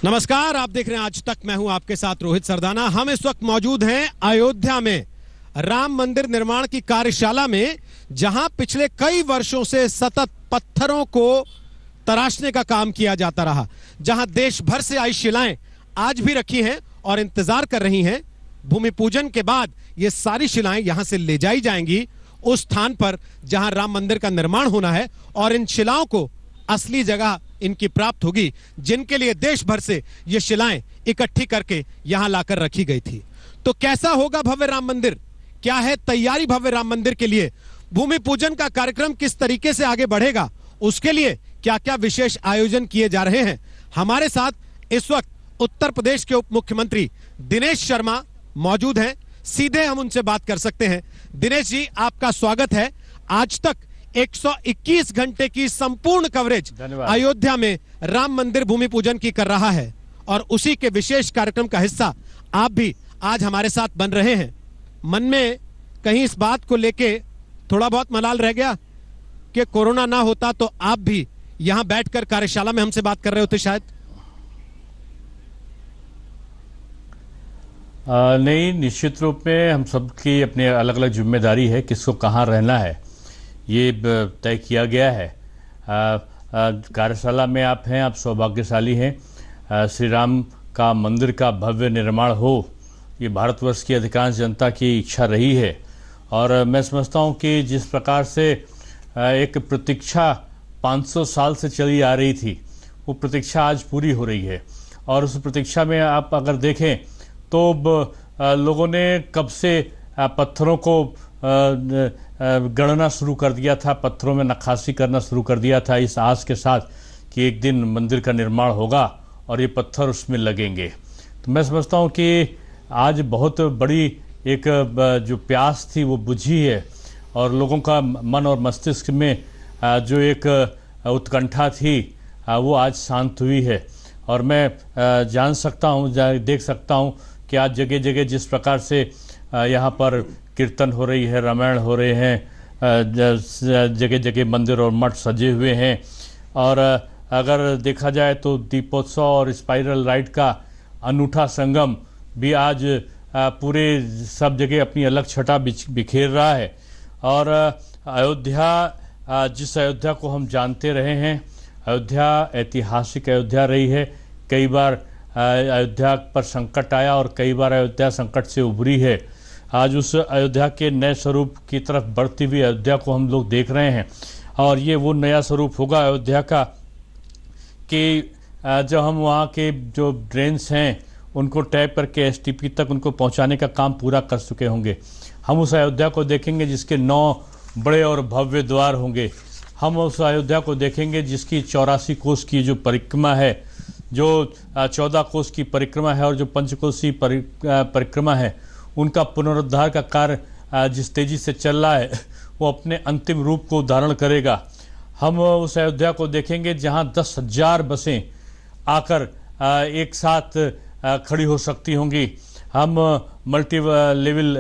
नमस्कार, आप देख रहे हैं आज तक। मैं हूं आपके साथ रोहित सरदाना। हम इस वक्त मौजूद हैं अयोध्या में राम मंदिर निर्माण की कार्यशाला में, जहां पिछले कई वर्षों से सतत पत्थरों को तराशने का काम किया जाता रहा, जहां देश भर से आई शिलाएं आज भी रखी हैं और इंतजार कर रही हैं। भूमि पूजन के बाद ये सारी शिलाएं यहां से ले जाई जाएंगी उस स्थान पर जहां राम मंदिर का निर्माण होना है, और इन शिलाओं को असली जगह इनकी प्राप्त होगी, जिनके लिए देश भर से ये शिलाएं इकट्ठी करके यहां लाकर रखी गई थी। तो कैसा होगा भव्य राम मंदिर? क्या है तैयारी भव्य राम मंदिर के लिए? भूमि पूजन का कार्यक्रम किस तरीके से आगे बढ़ेगा? उसके लिए क्या क्या विशेष आयोजन किए जा रहे हैं? हमारे साथ इस वक्त उत्तर प्रदेश के उप मुख्यमंत्री दिनेश शर्मा मौजूद हैं। सीधे हम उनसे बात कर सकते हैं। दिनेश जी, आपका स्वागत है। आज तक 121 घंटे की संपूर्ण कवरेज अयोध्या में राम मंदिर भूमि पूजन की कर रहा है, और उसी के विशेष कार्यक्रम का हिस्सा आप भी आज हमारे साथ बन रहे हैं। मन में कहीं इस बात को लेके थोड़ा बहुत मलाल रह गया कि कोरोना ना होता तो आप भी यहां बैठकर कार्यशाला में हमसे बात कर रहे होते शायद? नहीं, निश्चित रूप में हम सबकी अपनी अलग अलग जिम्मेदारी है, किसको कहाँ रहना है ये तय किया गया है। कार्यशाला में आप हैं, आप सौभाग्यशाली हैं। श्री राम का मंदिर का भव्य निर्माण हो, ये भारतवर्ष की अधिकांश जनता की इच्छा रही है। और मैं समझता हूँ कि जिस प्रकार से एक प्रतीक्षा 500 साल से चली आ रही थी, वो प्रतीक्षा आज पूरी हो रही है। और उस प्रतीक्षा में आप अगर देखें तो लोगों ने कब से पत्थरों को गणना शुरू कर दिया था, पत्थरों में नक्काशी करना शुरू कर दिया था, इस आस के साथ कि एक दिन मंदिर का निर्माण होगा और ये पत्थर उसमें लगेंगे। तो मैं समझता हूँ कि आज बहुत बड़ी एक जो प्यास थी वो बुझी है, और लोगों का मन और मस्तिष्क में जो एक उत्कंठा थी वो आज शांत हुई है। और मैं जान सकता हूँ, देख सकता हूँ कि आज जगह जगह जिस प्रकार से यहाँ पर कीर्तन हो रही है, रामायण हो रहे हैं, जगह जगह मंदिर और मठ सजे हुए हैं। और अगर देखा जाए तो दीपोत्सव और स्पाइरल राइड का अनूठा संगम भी आज पूरे सब जगह अपनी अलग छटा बिखेर रहा है। और अयोध्या, जिस अयोध्या को हम जानते रहे हैं, अयोध्या ऐतिहासिक अयोध्या रही है। कई बार अयोध्या पर संकट आया और कई बार अयोध्या संकट से उभरी है। आज उस अयोध्या के नए स्वरूप की तरफ बढ़ती हुई अयोध्या को हम लोग देख रहे हैं। और ये वो नया स्वरूप होगा अयोध्या का कि जब हम वहाँ के जो ड्रेन्स हैं उनको टैप करके एसटीपी तक उनको पहुँचाने का काम पूरा कर चुके होंगे। हम उस अयोध्या को देखेंगे जिसके 9 बड़े और भव्य द्वार होंगे। हम उस अयोध्या को देखेंगे जिसकी 84 कोस की जो परिक्रमा है, जो 14 कोस की परिक्रमा है, और जो पंचकोसी परिक्रमा है, उनका पुनरुद्धार का कार्य जिस तेजी से चल रहा है वो अपने अंतिम रूप को धारण करेगा। हम उस अयोध्या को देखेंगे जहां 10,000 बसें आकर एक साथ खड़ी हो सकती होंगी। हम मल्टी लेवल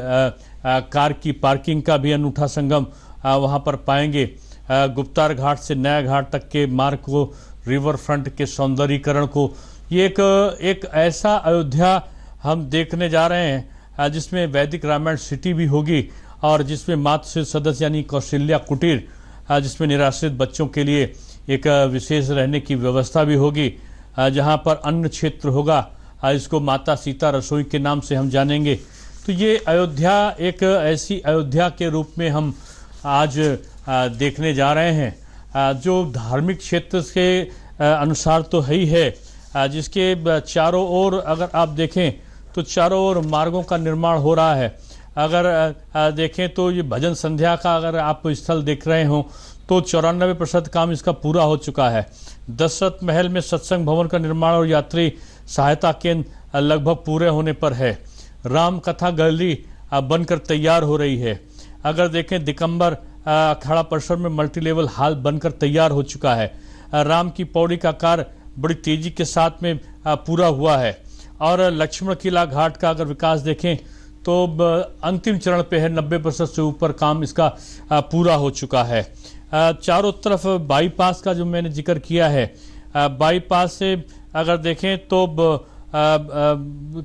कार की पार्किंग का भी अनूठा संगम वहां पर पाएंगे। गुप्तार घाट से नया घाट तक के मार्ग को, रिवर फ्रंट के सौंदर्यीकरण को, ये एक ऐसा अयोध्या हम देखने जा रहे हैं जिसमें वैदिक रामायण सिटी भी होगी, और जिसमें मातृ सदस्य यानी कौशल्या कुटीर, जिसमें निराश्रित बच्चों के लिए एक विशेष रहने की व्यवस्था भी होगी, जहां पर अन्न क्षेत्र होगा, इसको माता सीता रसोई के नाम से हम जानेंगे। तो ये अयोध्या एक ऐसी अयोध्या के रूप में हम आज देखने जा रहे हैं, जो धार्मिक क्षेत्र के अनुसार तो है ही है, जिसके चारों ओर अगर आप देखें तो चारों ओर मार्गों का निर्माण हो रहा है। अगर देखें तो ये भजन संध्या का अगर आप स्थल देख रहे हो तो 94% काम इसका पूरा हो चुका है। दशरथ महल में सत्संग भवन का निर्माण और यात्री सहायता केंद्र लगभग पूरे होने पर है। राम कथा गैलरी बनकर तैयार हो रही है। अगर देखें दिगंबर अखाड़ा परिसर में मल्टी लेवल हॉल बनकर तैयार हो चुका है। राम की पौड़ी का कार्य बड़ी तेजी के साथ में पूरा हुआ है। और लक्ष्मण किला घाट का अगर विकास देखें तो अंतिम चरण पे है, 90% से ऊपर काम इसका पूरा हो चुका है। चारों तरफ बाईपास का जो मैंने जिक्र किया है, बाईपास से अगर देखें तो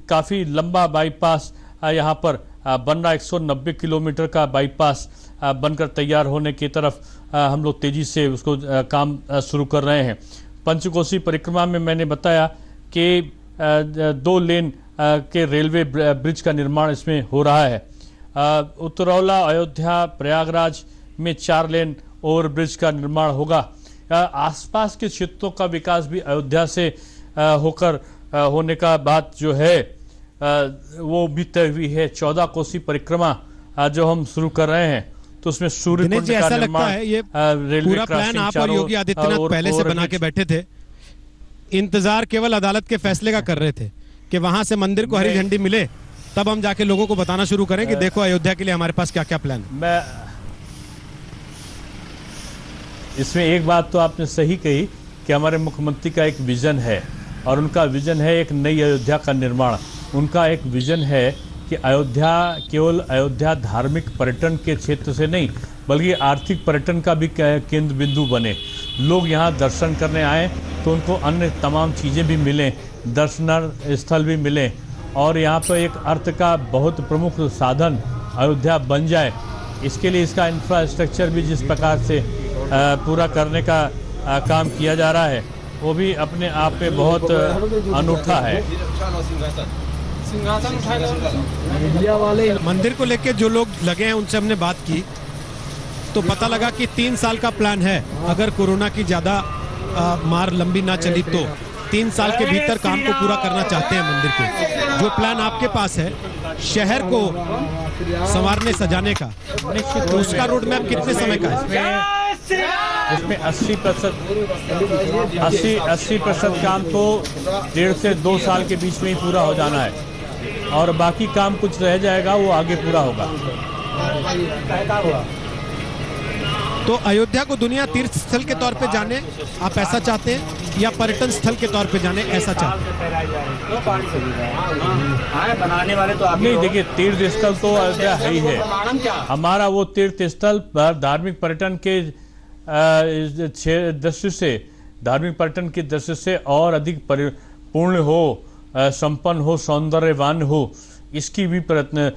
काफ़ी लंबा बाईपास यहाँ पर बन रहा, 190 किलोमीटर का बाईपास बनकर तैयार होने की तरफ हम लोग तेज़ी से उसको काम शुरू कर रहे हैं। पंचकोसी परिक्रमा में मैंने बताया कि 2 लेन के रेलवे ब्रिज का निर्माण इसमें हो रहा है। उत्तरौला, अयोध्या, प्रयागराज में 4 लेन ओवर ब्रिज का निर्माण होगा। आसपास के क्षेत्रों का विकास भी अयोध्या से होकर होने का बात जो है वो भी तय हुई है। 14 कोसी परिक्रमा जो हम शुरू कर रहे हैं तो उसमें सूर्य कुंड का ऐसा लगता निर्माण, है ये रेलवे पूरा प्लान आप और योगी आदित्यनाथ पहले से बना के बैठे थे, इंतजार केवल अदालत के फैसले का कर रहे थे कि वहां से मंदिर को हरी झंडी मिले तब हम जाके लोगों को बताना शुरू करें कि देखो अयोध्या के लिए हमारे पास क्या क्या प्लान है। मैं इसमें एक बात तो आपने सही कही कि हमारे मुख्यमंत्री का एक विजन है और उनका विजन है एक नई अयोध्या का निर्माण। उनका एक विजन है कि अयोध्या केवल अयोध्या धार्मिक पर्यटन के क्षेत्र से नहीं बल्कि आर्थिक पर्यटन का भी केंद्र बिंदु बने। लोग यहाँ दर्शन करने आए तो उनको अन्य तमाम चीज़ें भी मिलें, दर्शन स्थल भी मिलें और यहाँ पर एक अर्थ का बहुत प्रमुख साधन अयोध्या बन जाए। इसके लिए इसका इंफ्रास्ट्रक्चर भी जिस प्रकार से पूरा करने का काम किया जा रहा है वो भी अपने आप में बहुत अनूठा है। मंदिर को लेके जो लोग लगे हैं उनसे हमने बात की तो पता लगा कि 3 साल का प्लान है। अगर कोरोना की ज्यादा मार लंबी ना चली तो 3 साल के भीतर काम को पूरा करना चाहते हैं मंदिर को। जो प्लान आपके पास है शहर को संवारने सजाने का, तो उसका रोड मैप कितने समय का है? इसमें 80% काम तो 1.5 से 2 साल के बीच में ही पूरा हो जाना है और बाकी काम कुछ रह जाएगा वो आगे पूरा होगा। तो अयोध्या को दुनिया तीर्थ स्थल के तौर पे जाने आप ऐसा चाहते हैं या पर्यटन स्थल के तौर पे जाने ऐसा चाहते हैं? बनाने वाले तो आप नहीं, देखिए तीर्थ स्थल तो अयोध्या है ही है। हमारा वो तीर्थ स्थल धार्मिक पर्यटन के दृष्टि से, धार्मिक पर्यटन की दृष्टि से और अधिक पूर्ण हो, संपन्न हो, सौंदर्यवान हो, इसकी भी प्रयत्न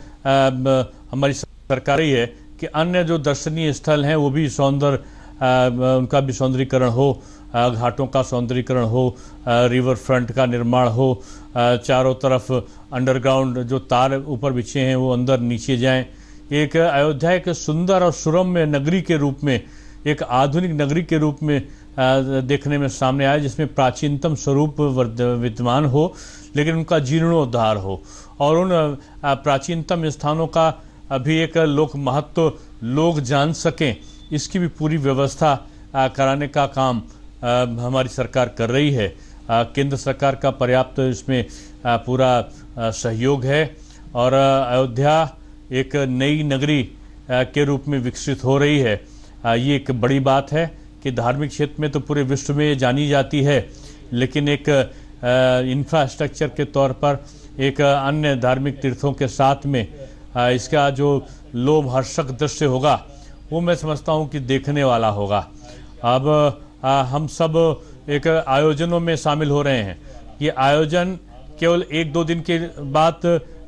हमारी सरकार ही है कि अन्य जो दर्शनीय स्थल हैं वो भी उनका भी सौंदर्यीकरण हो, घाटों का सौंदर्यीकरण हो, रिवर फ्रंट का निर्माण हो, चारों तरफ अंडरग्राउंड जो तार ऊपर बिछे हैं वो अंदर नीचे जाएं। एक अयोध्या एक सुंदर और सुरम्य नगरी के रूप में, एक आधुनिक नगरी के रूप में देखने में सामने आया जिसमें प्राचीनतम स्वरूप विद्यमान हो लेकिन उनका जीर्णोद्धार हो और उन प्राचीनतम स्थानों का अभी एक लोक महत्व लोग जान सकें, इसकी भी पूरी व्यवस्था कराने का काम हमारी सरकार कर रही है। केंद्र सरकार का पर्याप्त इसमें पूरा सहयोग है और अयोध्या एक नई नगरी के रूप में विकसित हो रही है। ये एक बड़ी बात है कि धार्मिक क्षेत्र में तो पूरे विश्व में जानी जाती है लेकिन एक इंफ्रास्ट्रक्चर के तौर पर एक अन्य धार्मिक तीर्थों के साथ में इसका जो लोमहर्षक दृश्य होगा वो मैं समझता हूँ कि देखने वाला होगा। अब हम सब एक आयोजनों में शामिल हो रहे हैं। ये आयोजन केवल 1-2 दिन के बाद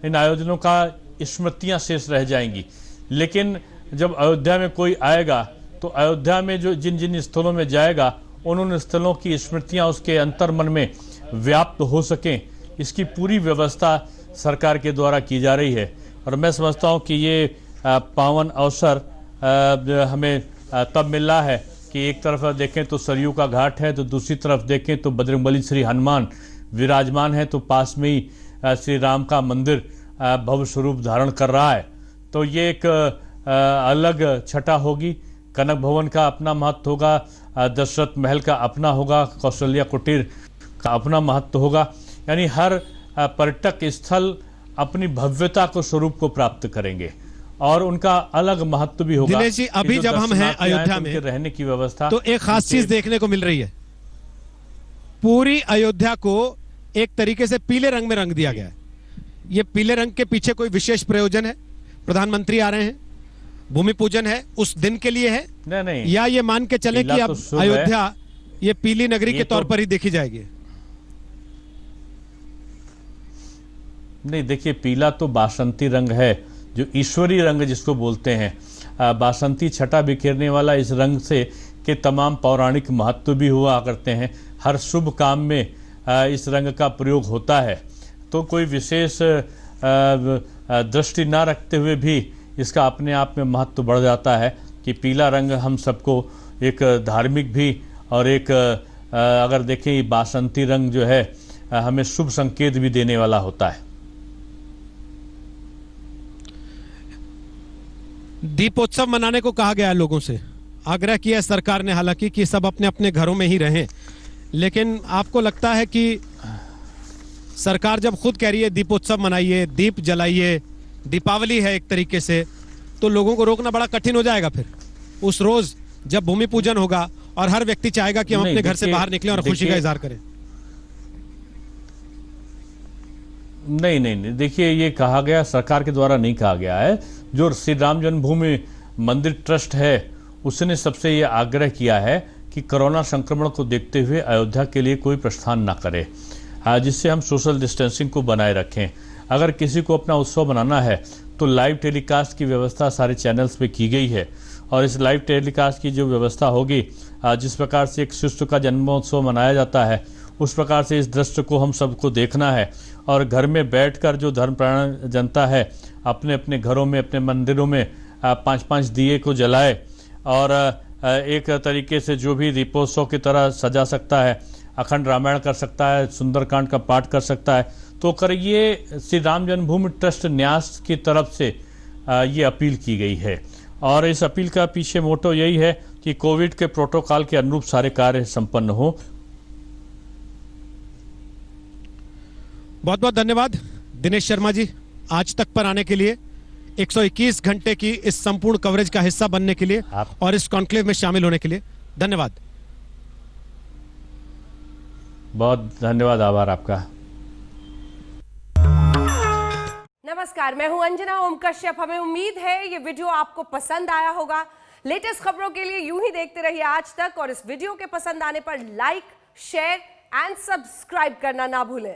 इन आयोजनों का स्मृतियाँ शेष रह जाएंगी, लेकिन जब अयोध्या में कोई आएगा तो अयोध्या में जो जिन स्थलों में जाएगा उन स्थलों की स्मृतियाँ उसके अंतर्मन में व्याप्त हो सकें, इसकी पूरी व्यवस्था सरकार के द्वारा की जा रही है। और मैं समझता हूँ कि ये पावन अवसर हमें तब मिल रहा है कि एक तरफ देखें तो सरयू का घाट है तो दूसरी तरफ देखें तो बजरंगबली श्री हनुमान विराजमान है, तो पास में ही श्री राम का मंदिर भव्य स्वरूप धारण कर रहा है। तो ये एक अलग छटा होगी। कनक भवन का अपना महत्व होगा, दशरथ महल का अपना होगा, कौशल्या कुटीर का अपना महत्व होगा। यानी हर पर्यटक स्थल अपनी भव्यता को स्वरूप को प्राप्त करेंगे और उनका अलग महत्व भी होगा। दिनेश जी, अभी जब हम हैं अयोध्या में रहने की व्यवस्था तो एक खास चीज देखने को मिल रही है। पूरी अयोध्या को एक तरीके से पीले रंग में रंग दिया गया है। ये पीले रंग के पीछे कोई विशेष प्रयोजन है? प्रधानमंत्री आ रहे हैं, भूमि पूजन है, उस दिन के लिए है? नहीं, या ये मान के चले कि अब अयोध्या ये पीली नगरी के तौर पर ही देखी जाएगी? नहीं, देखिए पीला तो बासंती रंग है, जो ईश्वरीय रंग जिसको बोलते हैं। बासंती छटा बिखेरने वाला इस रंग से के तमाम पौराणिक महत्व भी हुआ करते हैं। हर शुभ काम में इस रंग का प्रयोग होता है, तो कोई विशेष दृष्टि ना रखते हुए भी इसका अपने आप में महत्व बढ़ जाता है कि पीला रंग हम सबको एक धार्मिक भी और एक अगर देखें ये बासंती रंग जो है हमें शुभ संकेत भी देने वाला होता है। दीपोत्सव मनाने को कहा गया है लोगों से, आग्रह किया सरकार ने हालांकि कि सब अपने अपने घरों में ही रहें, लेकिन आपको लगता है कि सरकार जब खुद कह रही है दीपोत्सव मनाइए, दीप जलाइए, दीपावली है एक तरीके से, तो लोगों को रोकना बड़ा कठिन हो जाएगा फिर उस रोज जब भूमि पूजन होगा और हर व्यक्ति चाहेगा कि हम अपने घर से बाहर निकलें और खुशी का इजहार करें? नहीं नहीं नहीं, देखिए ये कहा गया सरकार के द्वारा नहीं कहा गया है। जो श्री राम जन्मभूमि मंदिर ट्रस्ट है उसने सबसे ये आग्रह किया है कि कोरोना संक्रमण को देखते हुए अयोध्या के लिए कोई प्रस्थान ना करे, जिससे हम सोशल डिस्टेंसिंग को बनाए रखें। अगर किसी को अपना उत्सव मनाना है तो लाइव टेलीकास्ट की व्यवस्था सारे चैनल्स पे की गई है, और इस लाइव टेलीकास्ट की जो व्यवस्था होगी, जिस प्रकार से एक शिशु का जन्मोत्सव मनाया जाता है उस प्रकार से इस दृश्य को हम सबको देखना है। और घर में बैठकर जो धर्मपरायण जनता है अपने अपने घरों में, अपने मंदिरों में 5-5 दिए को जलाए और एक तरीके से जो भी दीपोत्सव की तरह सजा सकता है, अखंड रामायण कर सकता है, सुंदरकांड का पाठ कर सकता है, तो कर ये श्री राम जन्मभूमि ट्रस्ट न्यास की तरफ से ये अपील की गई है। और इस अपील का पीछे मोटो यही है कि कोविड के प्रोटोकॉल के अनुरूप सारे कार्य संपन्न हो। बहुत बहुत धन्यवाद दिनेश शर्मा जी, आज तक पर आने के लिए, 121 घंटे की इस संपूर्ण कवरेज का हिस्सा बनने के लिए और इस कॉन्क्लेव में शामिल होने के लिए धन्यवाद। बहुत धन्यवाद, आभार आपका। नमस्कार, मैं हूं अंजना ओम कश्यप। हमें उम्मीद है ये वीडियो आपको पसंद आया होगा। लेटेस्ट खबरों के लिए यूं ही देखते रहिए आज तक, और इस वीडियो के पसंद आने पर लाइक, शेयर एंड सब्सक्राइब करना ना भूलें।